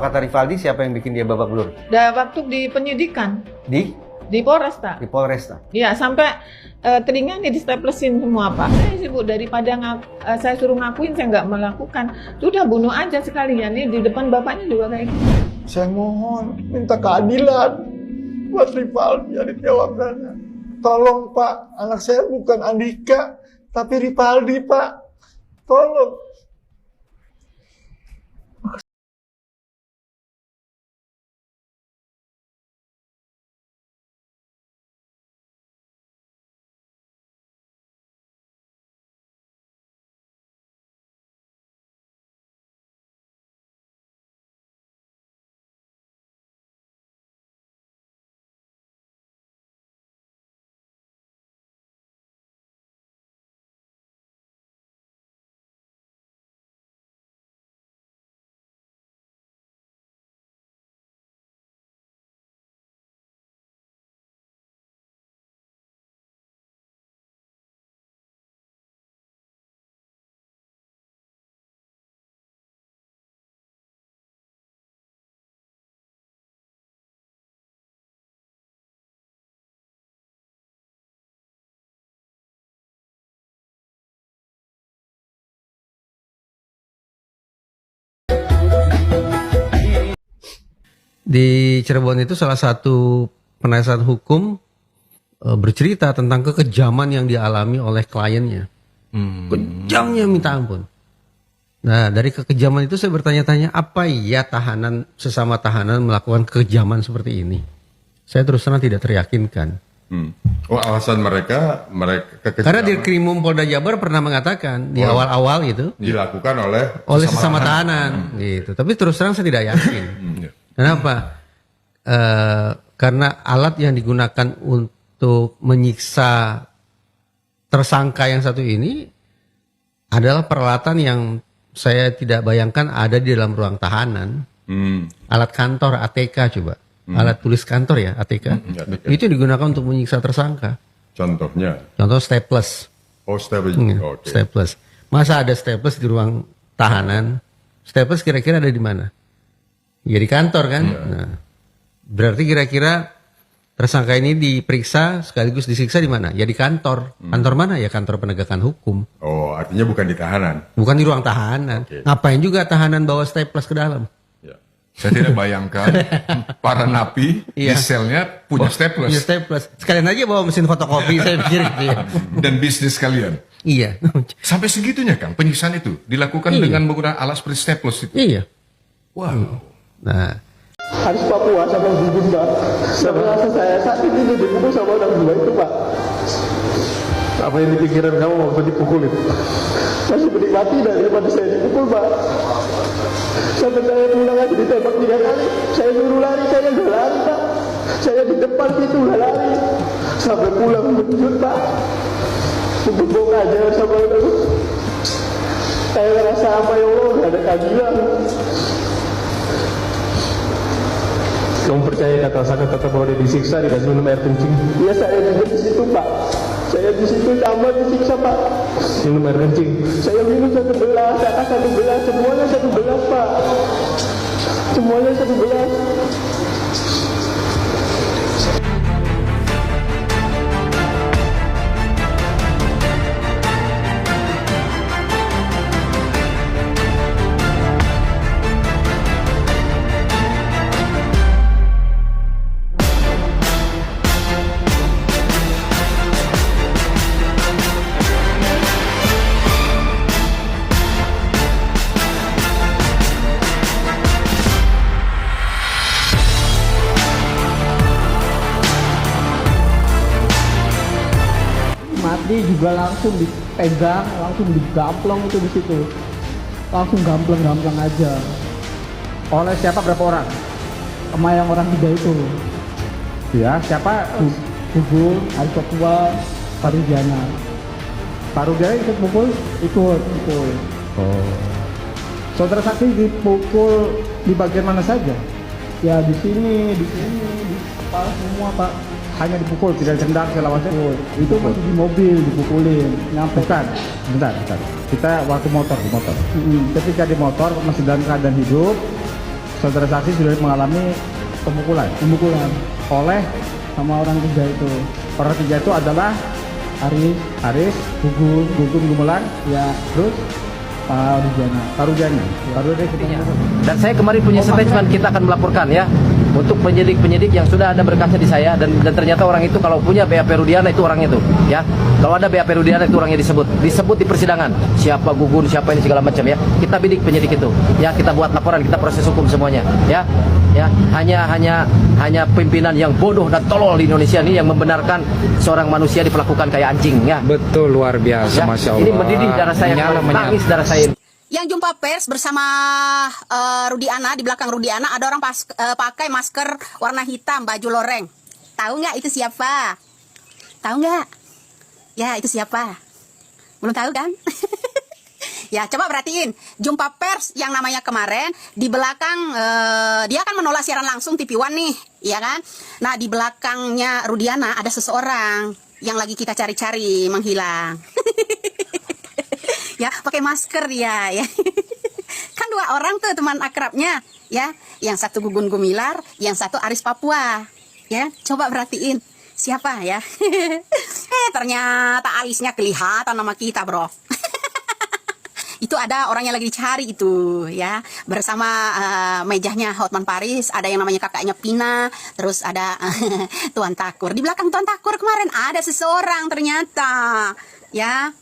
Kalau kata Rivaldi, siapa yang bikin dia babak belur? Waktu di penyidikan di Polres tak? Di Polresta. Iya, sampai telinganya di staplesin semua Pak. Saya sih Bu, daripada saya suruh ngakuin, saya nggak melakukan. Sudah bunuh aja sekalian, ini di depan bapaknya juga kayak gitu. Saya mohon minta keadilan buat Rivaldi Aditya Wardana. Tolong Pak, anak saya bukan Andika, tapi Rivaldi Pak. Tolong. Di Cirebon itu salah satu penasihat hukum bercerita tentang kekejaman yang dialami oleh kliennya. Kejamnya minta ampun. Nah, dari kekejaman itu saya bertanya-tanya, apa ya tahanan sesama tahanan melakukan kekejaman seperti ini? Saya terus terang tidak teryakinkan. Oh, alasan mereka kekejaman Karena di Krimum Polda Jabar pernah mengatakan di awal-awal itu dilakukan oleh sesama tahanan gitu. Tapi terus terang saya tidak yakin. Kenapa? Karena alat yang digunakan untuk menyiksa tersangka yang satu ini adalah peralatan yang saya tidak bayangkan ada di dalam ruang tahanan. Alat kantor ATK coba. Alat tulis kantor ya ATK. Itu digunakan untuk menyiksa tersangka. Contohnya? Contoh staples. Oh, staples. Okay. Staples. Masa ada staples di ruang tahanan? Staples kira-kira ada di mana? Ya di kantor kan. Nah, berarti kira-kira tersangka ini diperiksa sekaligus disiksa di mana? Ya di kantor. Kantor mana? Ya kantor penegakan hukum. Oh, artinya bukan di tahanan. Bukan di ruang tahanan. Ngapain juga tahanan bawa staples ke dalam? Ya. Saya tidak bayangkan para napi di selnya punya staples. Punya staples. Sekalian aja bawa mesin fotokopi saya pikir gitu ya. Dan bisnis kalian. Iya. Sampai segitunya Kang, penyiksaan itu dilakukan dengan menggunakan alat seperti staples itu. Iya. Wow. Nah, Haris Papua sama Bubun Pak. Sama rasa saya saat ini dipukul sama orang dua itu Pak. Apa yang dipikiran kamu waktu dipukulin? Masih menikmati daripada saya dipukul Pak. Sampai saya pulang aja ditembak 3 kali. Saya suruh lari, saya nggak lari Pak. Saya di depan itu nggak lari. Sampai pulang menjut Pak. Bubuk aja sama orang. Saya ngerasa apa ya Allah, nggak ada keadilan. Kamu percaya kata kata bahwa dia disiksa dikasih minum air kencing? Iya, saya juga di situ Pak. Saya di situ tambah disiksa Pak. Minum air kencing. Saya minum 1 gelas, atas 1 gelas, semuanya 1 gelas Pak. Semuanya 1 gelas. Mati juga langsung dipegang, langsung digamplong itu di situ, langsung gampleng aja. Oleh siapa, berapa orang? Sama yang orang 3 itu, Ya, siapa? Gugur, Haris Papua, Parudiana. Pak Rudiana ikut pukul? Ikut. Oh. Saudara saksi dipukul di bagian mana saja? Ya di sini, di kepala semua Pak. Hanya dipukul, tidak ditendang segala macam? Itu masih di mobil dipukulin, nyampe. Bukan, bentar. Kita waktu di motor. Ketika di motor masih dalam keadaan hidup, saudara saksi sudah mengalami pemukulan oleh sama orang tiga itu. orang tiga itu adalah Aris, Gugun Gumelar, Ya, terus Pak Rujani. Dan saya kemarin punya statement, kita akan melaporkan ya untuk penyidik-penyidik yang sudah ada berkasnya di saya, dan ternyata orang itu kalau punya BAP Rudiana itu orangnya itu ya. Kalau ada BAP Rudiana itu orangnya disebut di persidangan. Siapa Gugun, siapa ini segala macam ya. Kita bidik penyidik itu. Ya, kita buat laporan, kita proses hukum semuanya ya. Ya, hanya pimpinan yang bodoh dan tolol di Indonesia ini yang membenarkan seorang manusia diperlakukan kayak anjing ya. Betul, luar biasa, Ya, Masya Allah. ini mendidih darah saya, tangis darah saya. Yang jumpa pers bersama Rudiana, di belakang Rudiana ada orang pakai masker warna hitam, baju loreng. Tahu nggak itu siapa? Tahu nggak? Ya, itu siapa? Belum tahu kan? Ya, coba perhatiin. Jumpa pers yang namanya kemarin, di belakang dia kan menolak siaran langsung TV One nih, ya kan? Nah, di belakangnya Rudiana ada seseorang yang lagi kita cari-cari menghilang. Ya, pakai masker dia ya. Kan dua orang tuh teman akrabnya, ya. Yang satu Gugun Gumilar, yang satu Aris Papua. Ya, coba perhatiin siapa ya. Ternyata alisnya kelihatan sama kita, bro. Itu ada orang yang lagi dicari itu ya, bersama mejanya Hotman Paris, ada yang namanya kakaknya Pina, terus ada Tuan Takur. Di belakang Tuan Takur kemarin ada seseorang ternyata ya.